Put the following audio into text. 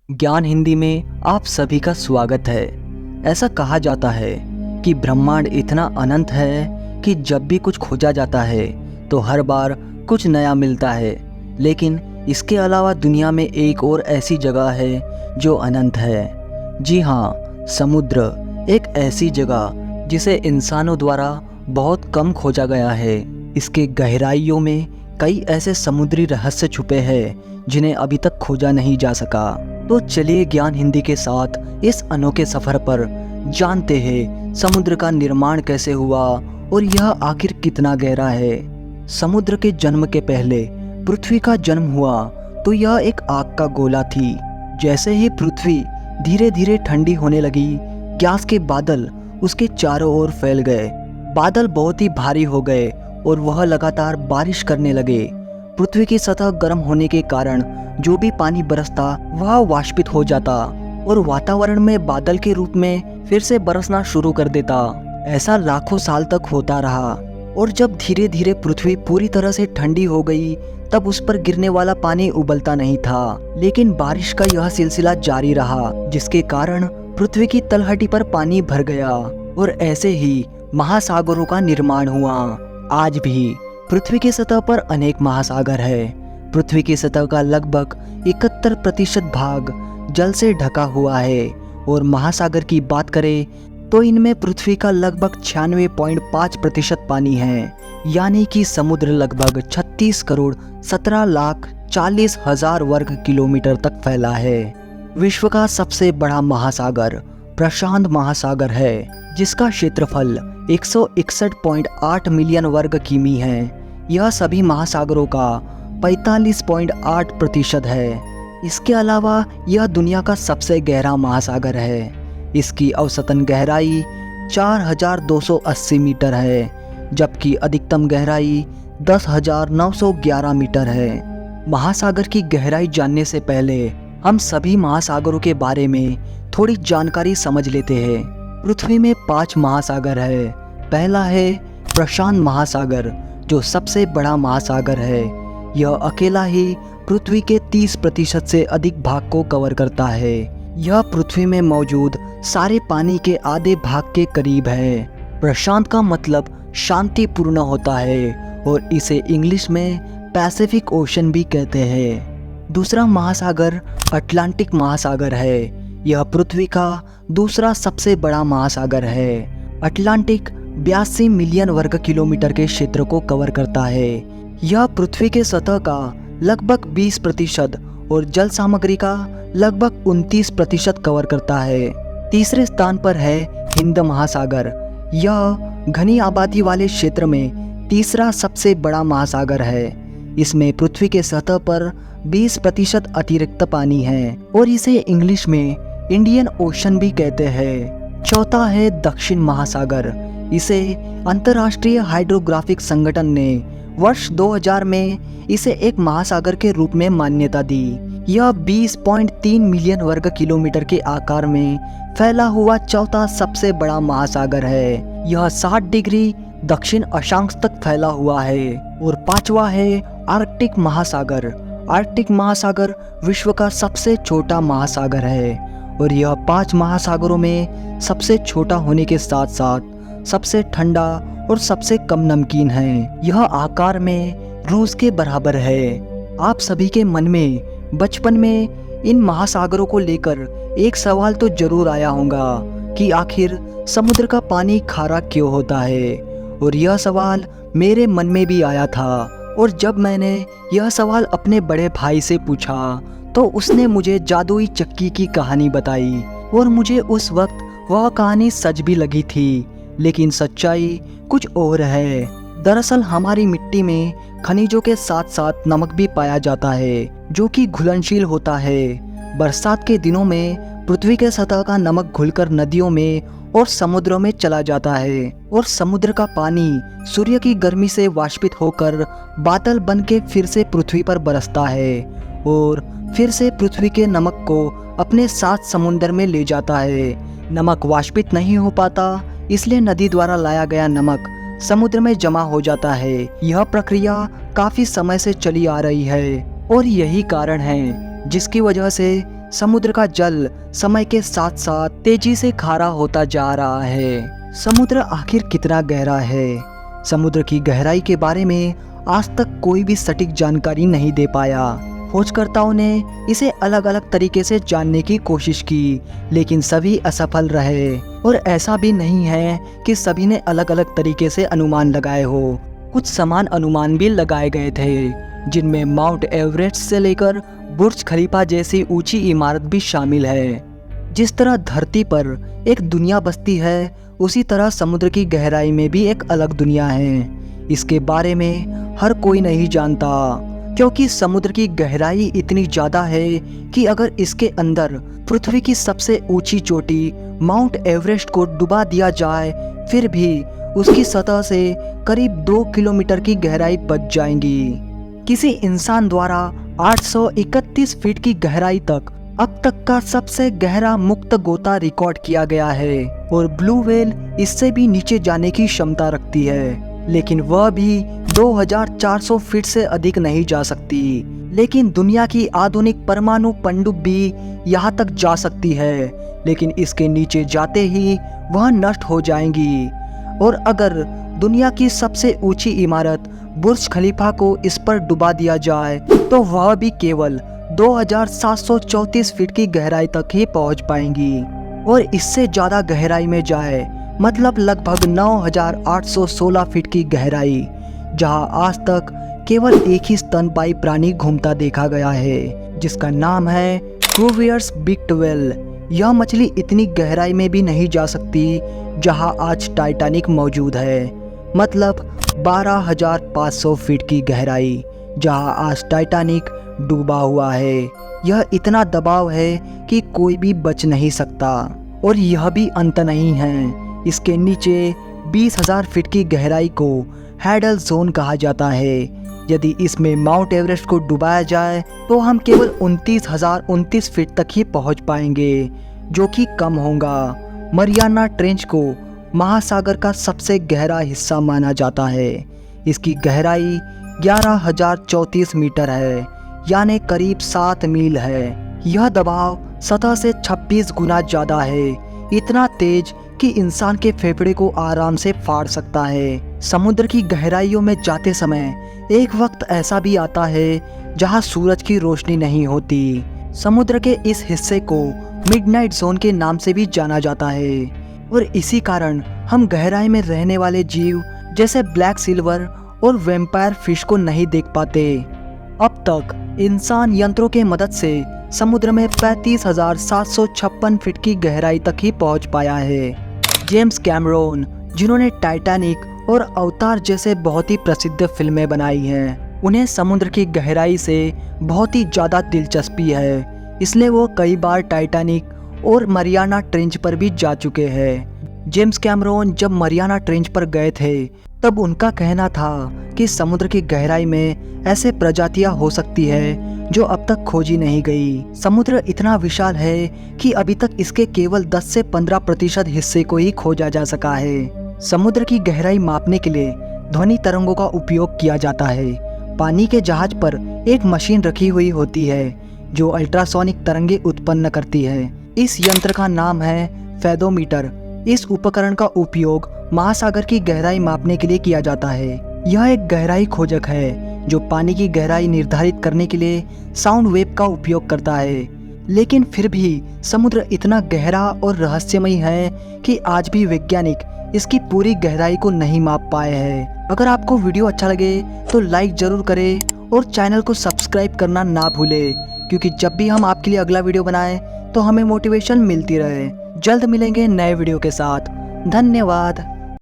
ज्ञान हिंदी में आप सभी का स्वागत है। ऐसा कहा जाता है कि ब्रह्मांड इतना अनंत है कि जब भी कुछ खोजा जाता है तो हर बार कुछ नया मिलता है। लेकिन इसके अलावा दुनिया में एक और ऐसी जगह है जो अनंत है। जी हाँ, समुद्र एक ऐसी जगह जिसे इंसानों द्वारा बहुत कम खोजा गया है। इसके गहराइयों में कई ऐसे समुद्री रहस्य छुपे हैं जिन्हें अभी तक खोजा नहीं जा सका। तो चलिए ज्ञान हिंदी के साथ इस अनोखे सफर पर जानते हैं समुद्र का निर्माण कैसे हुआ और यह आखिर कितना गहरा है। समुद्र के जन्म के पहले पृथ्वी का जन्म हुआ तो यह एक आग का गोला थी। जैसे ही पृथ्वी धीरे धीरे ठंडी होने लगी, गैस के बादल उसके चारों ओर फैल गए। बादल बहुत ही भारी हो गए और वह लगातार बारिश करने लगे। पृथ्वी की सतह गर्म होने के कारण जो भी पानी बरसता वह वाष्पित हो जाता और वातावरण में बादल के रूप में फिर से बरसना शुरू कर देता। ऐसा लाखों साल तक होता रहा और जब धीरे धीरे पृथ्वी पूरी तरह से ठंडी हो गई तब उस पर गिरने वाला पानी उबलता नहीं था, लेकिन बारिश का यह सिलसिला जारी रहा जिसके कारण पृथ्वी की तलहटी पर पानी भर गया और ऐसे ही महासागरों का निर्माण हुआ। आज भी पृथ्वी की सतह पर अनेक महासागर है। पृथ्वी की सतह का लगभग 71% भाग जल से ढका हुआ है और महासागर की बात करें तो इनमें पृथ्वी का लगभग 96.5% पानी है, यानी कि समुद्र लगभग 36 करोड़ 17 लाख 40 हजार वर्ग किलोमीटर तक फैला है। विश्व का सबसे बड़ा महासागर प्रशांत महासागर है, जिसका क्षेत्रफल 161.8 मिलियन वर्ग किमी है। यह सभी महासागरों का 45.8% है। इसके अलावा यह दुनिया का सबसे गहरा महासागर है। इसकी औसतन गहराई 4280 मीटर है, जबकि अधिकतम गहराई 10,911 मीटर है। महासागर की गहराई जानने से पहले हम सभी महासागरों के बारे में थोड़ी जानकारी समझ लेते हैं। पृथ्वी में 5 महासागर है। पहला है प्रशांत महासागर, जो सबसे बड़ा महासागर है। यह अकेला ही पृथ्वी के 30% से अधिक भाग को कवर करता है। यह पृथ्वी में मौजूद सारे पानी के आधे भाग के करीब है। प्रशांत का मतलब शांतिपूर्ण होता है और इसे इंग्लिश में पैसिफिक ओशन भी कहते हैं। दूसरा महासागर अटलांटिक महासागर है। यह पृथ्वी का दूसरा सबसे बड़ा महासागर है। अटलांटिक 82 मिलियन वर्ग किलोमीटर के क्षेत्र को कवर करता है। यह पृथ्वी के सतह का लगभग 20% और जल सामग्री का लगभग 29% कवर करता है। तीसरे स्थान पर है हिंद महासागर। यह घनी आबादी वाले क्षेत्र में तीसरा सबसे बड़ा महासागर है। इसमें पृथ्वी के सतह पर 20% अतिरिक्त पानी है और इसे इंग्लिश में इंडियन ओशन भी कहते हैं। चौथा है दक्षिण महासागर। इसे अंतर्राष्ट्रीय हाइड्रोग्राफिक संगठन ने वर्ष 2000 में इसे एक महासागर के रूप में मान्यता दी। यह 20.3 मिलियन वर्ग किलोमीटर के आकार में फैला हुआ चौथा सबसे बड़ा महासागर है। यह 60 डिग्री दक्षिण अक्षांश तक फैला हुआ है। और पांचवा है आर्कटिक महासागर। आर्कटिक महासागर विश्व का सबसे छोटा महासागर है और यह 5 महासागरों में सबसे छोटा होने के साथ साथ सबसे ठंडा और सबसे कम नमकीन है। यह आकार में रूस के बराबर है। आप सभी के मन में बचपन में इन महासागरों को लेकर एक सवाल तो जरूर आया होगा कि आखिर समुद्र का पानी खारा क्यों होता है, और यह सवाल मेरे मन में भी आया था। और जब मैंने यह सवाल अपने बड़े भाई से पूछा तो उसने मुझे जादुई चक्की की कहानी बताई और मुझे उस वक्त वह कहानी सच भी लगी थी, लेकिन सच्चाई कुछ और है। दरअसल हमारी मिट्टी में खनिजों के साथ साथ नमक भी पाया जाता है, जो कि घुलनशील होता है। बरसात के दिनों में पृथ्वी के सतह का नमक घुलकर नदियों में और समुद्रों में चला जाता है और समुद्र का पानी सूर्य की गर्मी से वाष्पित होकर बादल बन के फिर से पृथ्वी पर बरसता है और फिर से पृथ्वी के नमक को अपने साथ समुद्र में ले जाता है। नमक वाष्पित नहीं हो पाता, इसलिए नदी द्वारा लाया गया नमक समुद्र में जमा हो जाता है। यह प्रक्रिया काफी समय से चली आ रही है और यही कारण है जिसकी वजह से समुद्र का जल समय के साथ साथ तेजी से खारा होता जा रहा है। समुद्र आखिर कितना गहरा है? समुद्र की गहराई के बारे में आज तक कोई भी सटीक जानकारी नहीं दे पाया। खोजकर्ताओं ने इसे अलग अलग तरीके से जानने की कोशिश की, लेकिन सभी असफल रहे। और ऐसा भी नहीं है कि सभी ने अलग अलग तरीके से अनुमान लगाए हो। कुछ समान अनुमान भी लगाए गए थे, जिनमें माउंट एवरेस्ट से लेकर बुर्ज खलीफा जैसी ऊंची इमारत भी शामिल है। जिस तरह धरती पर एक दुनिया बसती है, उसी तरह समुद्र की गहराई में भी एक अलग दुनिया है। इसके बारे में हर कोई नहीं जानता, क्योंकि समुद्र की गहराई इतनी ज़्यादा है कि अगर इसके अंदर पृथ्वी की सबसे ऊंची चोटी माउंट एवरेस्ट को डुबा दिया जाए, फिर भी उसकी सतह से करीब 2 किलोमीटर की गहराई बच जाएंगी। किसी इंसान द्वारा 831 फीट की गहराई तक अब तक का सबसे गहरा मुक्त गोता रिकॉर्ड किया गया है, और ब्लू व्हेल इससे भी नीचे जाने की क्षमता रखती है, लेकिन वह भी 2400 फीट से अधिक नहीं जा सकती। लेकिन दुनिया की आधुनिक परमाणु पनडुब्बी भी यहाँ तक जा सकती है, लेकिन इसके नीचे जाते ही वह नष्ट हो जाएंगी। और अगर दुनिया की सबसे ऊंची इमारत बुर्ज खलीफा को इस पर डुबा दिया जाए, तो वह भी केवल 2734 फीट की गहराई तक ही पहुंच पाएंगी। और इससे ज़्यादा गहराई में जाए मतलब लगभग 9816 फीट की गहराई, जहां आज तक केवल एक ही स्तनपायी प्राणी घूमता देखा गया है, जिसका नाम है क्रूवियर्स बिग व्हेल। यह मछली इतनी गहराई में भी नहीं जा सकती जहां आज टाइटैनिक मौजूद है, मतलब 12500 फीट की गहराई, जहां आज टाइटैनिक डूबा हुआ है। यह इतना दबाव है कि कोई भी बच नहीं सकता। और यह भी अंत नहीं है, इसके नीचे 20,000 फीट की गहराई को हैडल जोन कहा जाता है। यदि इसमें माउंट एवरेस्ट को डुबाया जाए तो हम केवल 29,029 फीट तक ही पहुंच पाएंगे, जो कि कम होगा। मरियाना ट्रेंच को महासागर का सबसे गहरा हिस्सा माना जाता है। इसकी गहराई 11,034 मीटर है, यानी करीब 7 मील है। यह दबाव सतह से 26 गुना ज़्यादा है, इतना तेज कि इंसान के फेफड़े को आराम से फाड़ सकता है। समुद्र की गहराइयों में जाते समय एक वक्त ऐसा भी आता है जहां सूरज की रोशनी नहीं होती। समुद्र के इस हिस्से को मिडनाइट जोन के नाम से भी जाना जाता है, और इसी कारण हम गहराई में रहने वाले जीव जैसे ब्लैक सिल्वर और वैम्पायर फिश को नहीं देख पाते। अब तक इंसान यंत्रों के मदद से समुद्र में 35,756 फीट की गहराई तक ही पहुंच पाया है। जेम्स कैमरून, जिन्होंने टाइटैनिक और अवतार जैसे बहुत ही प्रसिद्ध फिल्में बनाई हैं, उन्हें समुद्र की गहराई से बहुत ही ज़्यादा दिलचस्पी है, इसलिए वो कई बार टाइटैनिक और मरियाना ट्रेंच पर भी जा चुके हैं। जेम्स कैमरून जब मरियाना ट्रेंच पर गए थे, तब उनका कहना था कि समुद्र की गहराई में ऐसे प्रजातियां हो सकती है जो अब तक खोजी नहीं गई। समुद्र इतना विशाल है कि अभी तक इसके केवल 10 से 15% हिस्से को ही खोजा जा सका है। समुद्र की गहराई मापने के लिए ध्वनि तरंगों का उपयोग किया जाता है। पानी के जहाज पर एक मशीन रखी हुई होती है जो अल्ट्रासोनिक तरंगे उत्पन्न करती है। इस यंत्र का नाम है फेदोमीटर। इस उपकरण का उपयोग महासागर की गहराई मापने के लिए किया जाता है। यह एक गहराई खोजक है जो पानी की गहराई निर्धारित करने के लिए साउंड वेव का उपयोग करता है। लेकिन फिर भी समुद्र इतना गहरा और रहस्यमय है कि आज भी वैज्ञानिक इसकी पूरी गहराई को नहीं माप पाए हैं। अगर आपको वीडियो अच्छा लगे तो लाइक जरूर करें और चैनल को सब्सक्राइब करना ना भूलें, क्योंकि जब भी हम आपके लिए अगला वीडियो बनाएं तो हमें मोटिवेशन मिलती रहे। जल्द मिलेंगे नए वीडियो के साथ। धन्यवाद।